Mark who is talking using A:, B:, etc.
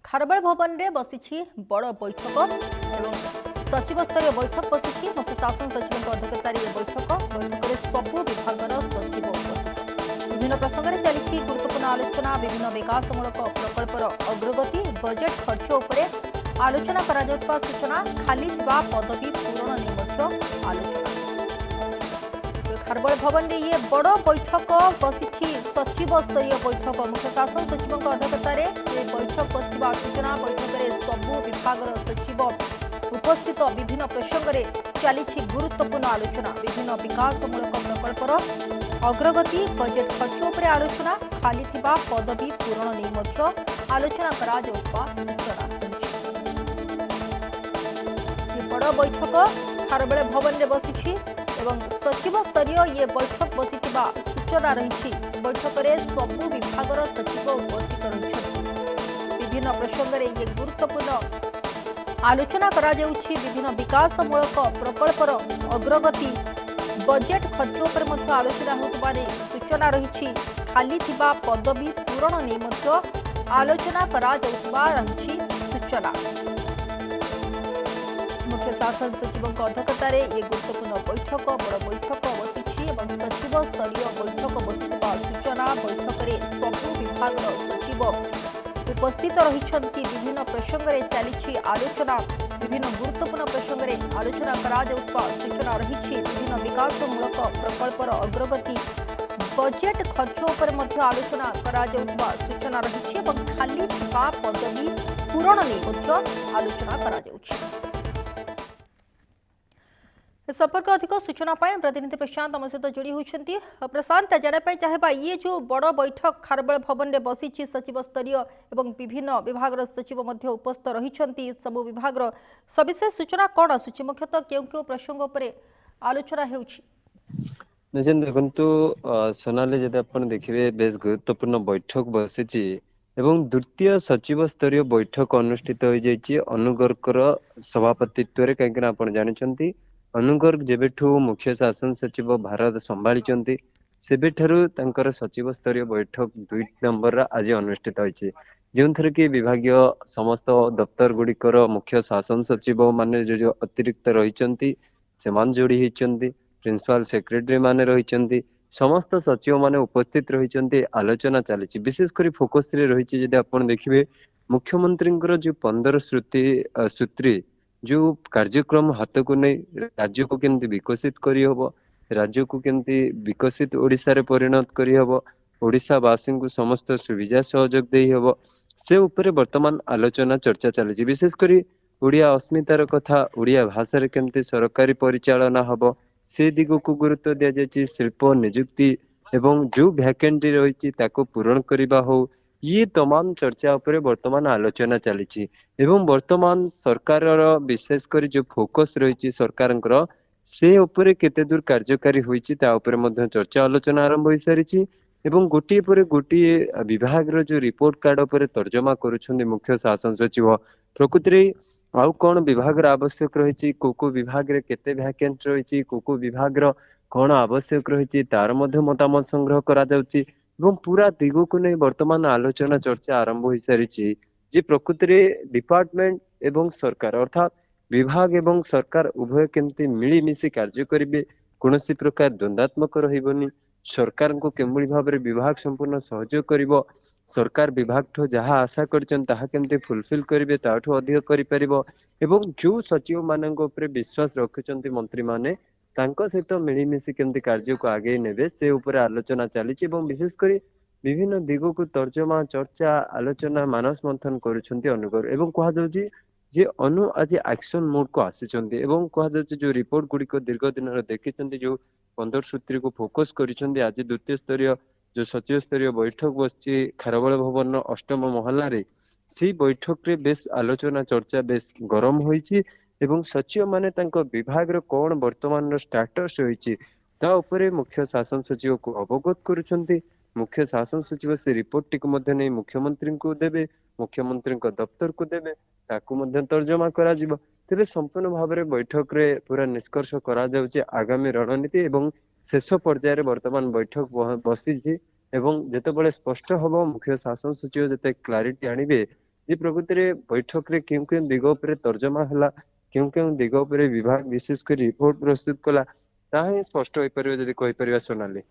A: खारबेल भवन में बसी बड़ बैठक और सचिव स्तरीय बैठक बसी मुख्य शासन सचिव अध्यक्षतार बैठक में सबू विभाग सचिव विभिन्न प्रसंग में चली गुरुत्वपूर्ण आलोचना विभिन्न विकासमूलक प्रकल्पर अग्रगति बजेट खर्च उपर आलोचना करा सूचना खाली पदवी पूरण नहीं आलोचना। खारबेल भवन में ये बड़ बैठक बसी सचिव स्तरीय बैठक मुख्य शासन सचिव अध्यक्षतार बैठक बसवा सूचना बैठक में सबू विभाग सचिव उपस्थित विभिन्न प्रसंग में चली गुरुत्वपूर्ण आलोचना विभिन्न विकासमूलक प्रकल्पर अग्रगति बजेट खर्च उपर आलोचना खाली पदवी पूरण नहीं आलोचना करा सूचना। बड़ बैठक खारबेल भवन में बसी सचिव स्तरीय ये बैठक बसी सूचना रही बैठक में सबू विभाग सचिव उपस्थित रही विभिन्न प्रसंग में ये गुरुत्वपूर्ण आलोचना करा विभिन्न विकासमूलक प्रकल्पर अग्रगति बजेट खर्च उपर आलोचना होता सूचना रही खाली पदवी पूरण नहीं आलोचना करा रही सूचना। मुख्य शासन सचिव अध्यक्षतार ये गुरुत्वपूर्ण बैठक बड़ बैठक बसी सचिव स्तरीय बैठक बसवा सूचना बैठक में सबू विभाग सचिव उपस्थित रही विभिन्न प्रसंग में चली आलोचना विभिन्न गुरुत्वपूर्ण प्रसंग में आलोचना करा सूचना रही विभिन्न विकासमूलक प्रकल्पर अग्रगति बजेट खर्च उपर आलोचना करा सूचना रही खाली पदवी पूरण नहीं आलोचना करा। संपर्क अधिक सूचना प्रतिनिधि प्रशांत आम सहित जोड़ी होती। प्रशांत जानापी चाहेबा ये जो बड़ बैठक खारबेल भवन में बसी सचिव स्तरीय एवं विभिन्न विभाग सचिव उपस्थित रही सबू विभाग सविशेष सूचना कौन आसूँ मुख्यतः क्यों क्यों प्रसंग उपर आलोचना हो
B: देखु सोनाली जब आप देखिए बेस गुरुत्वपूर्ण बैठक बसी द्वितीय सचिव स्तरीय बैठक अनुष्ठित हो जाइए अनुगर्गर सभापतित्व कहीं आप जानते अनुगर्ग जेबेठू मुख्य शासन सचिव भारत संभाली सेबेठारु सचिव स्तरीय बैठक 2 नंबर आज अनुष्ठित होती जो थर कि विभाग समस्त दफ्तर गुड़िकर मुख्य शासन सचिव माने जो अतिरिक्त रही जोड़ी होती प्रिंसिपल सेक्रेटरी माने रही समस्त सचिव माने उपस्थित रही आलोचना चली विशेषकर फोकस रही आप देखिए मुख्यमंत्री जो 15 सूत्री जो कार्यक्रम हाथ को नहीं राज्य को केमती विकसित करी हबो राज्य को केमती विकसित ओडिशा रे परिणत करी हबो ओडिशावासी को समस्त सुविधा सहयोग दे हबो से ऊपर वर्तमान आलोचना चर्चा चली विशेषकर ओडिया अस्मितार कथा ओडिया भाषा रे केमती सरकारी परिचालना हबो से दिग को गुरुत्व दिया जायछि शिल्प नियुक्ति एवं जो वैकेंसी रही ताको पूरण करबा हो ये तमाम चर्चा उपरे वर्तमान आलोचना चली एवं वर्तमान सरकार विशेषकर जो फोकस रही सरकार से उपरे केते दूर कार्यकारी होईछि ता उपरे मध्य चर्चा आलोचना आरंभ हो सारी एवं गोटे पर गोटे विभाग जो रिपोर्ट कार्ड उपरे तर्जमा करुछन्ति मुख्य शासन सचिव प्रकृति रे आउ कौन विभाग आवश्यक रही को विभाग रे केते वैकेंट रही को विभाग कौन आवश्यक रही तार मध्य मतामत संग्रह करा जाउछि एवं पूरा दिग को नहीं वर्तमान आलोचना चर्चा आरंभ हो सारी जे प्रकृति रे डिपार्टमेंट एवं सरकार अर्थात विभाग एवं सरकार उभय केमती मिलीमिशी कार्य करेंगे कौन प्रकार द्वंद्वात्मक रही सरकार को केमली भाव में विभाग संपूर्ण सहयोग कर सरकार विभाग ठो जहाँ आशा करमती फुलफिल करेंगे ताठू अधिक कर जो सचिव मान विश्वास रखुंट मंत्री माने सहित मिलीमिशी केमती कार्य को आगे नेबे से ऊपर आलोचना चली विशेषकर विभिन्न दिग को तर्जमा चर्चा आलोचना मानस मंथन करुछन्ति अनुगर एवं कहा जाउछि जे अनु आज एक्शन मोड को आसीचन्ति एवं कहा जाउछि जो रिपोर्ट गुडी को दीर्घ दिन देखिचन्ति जो 15 सूत्री को फोकस करिसन्ति आज द्वितीय स्तरीय जो सचिव स्तरीय बैठक बसछि खारबेल भवन अष्टम महल्ला रे सी बैठक रे बेस आलोचना चर्चा बेस गरम होईछि एवं सचिव माने तांको विभाग रो कोन वर्तमान रो स्टेटस होईछि ता ऊपर मुख्य शासन सचिव को अवगत करुछन्ति मुख्य शासन सचिव से रिपोर्ट टी को मध्य नहीं मुख्यमंत्री को देबे मुख्यमंत्री को दफ्तर को देबे ताकू मध्य तर्जमा करा जिवो तेरे संपूर्ण भाव में बैठक रे पूरा निष्कर्ष करा जाउछि आगामी रणनीति एवं शेष पर्यायर वर्तमान बैठक बसी एवं जेतेबेले स्पष्ट हबो मुख्य शासन सचिव जते क्लारिटी आनिबे ଯେ ପ୍ରକୃତିରେ ବୈଠକରେ କେଉଁ କେଉଁ ଦିଗ ଉପରେ ତର୍ଜମା ହେଲା, କେଉଁ କେଉଁ ଦିଗ ଉପରେ ବିଭାଗ ବିଶେଷ କରି ରିପୋର୍ଟ ପ୍ରସ୍ତୁତ କଲା, ତାହା ହିଁ ସ୍ପଷ୍ଟ ହୋଇପାରିବ ଯଦି କହିପାରିବା ସୋନାଲି।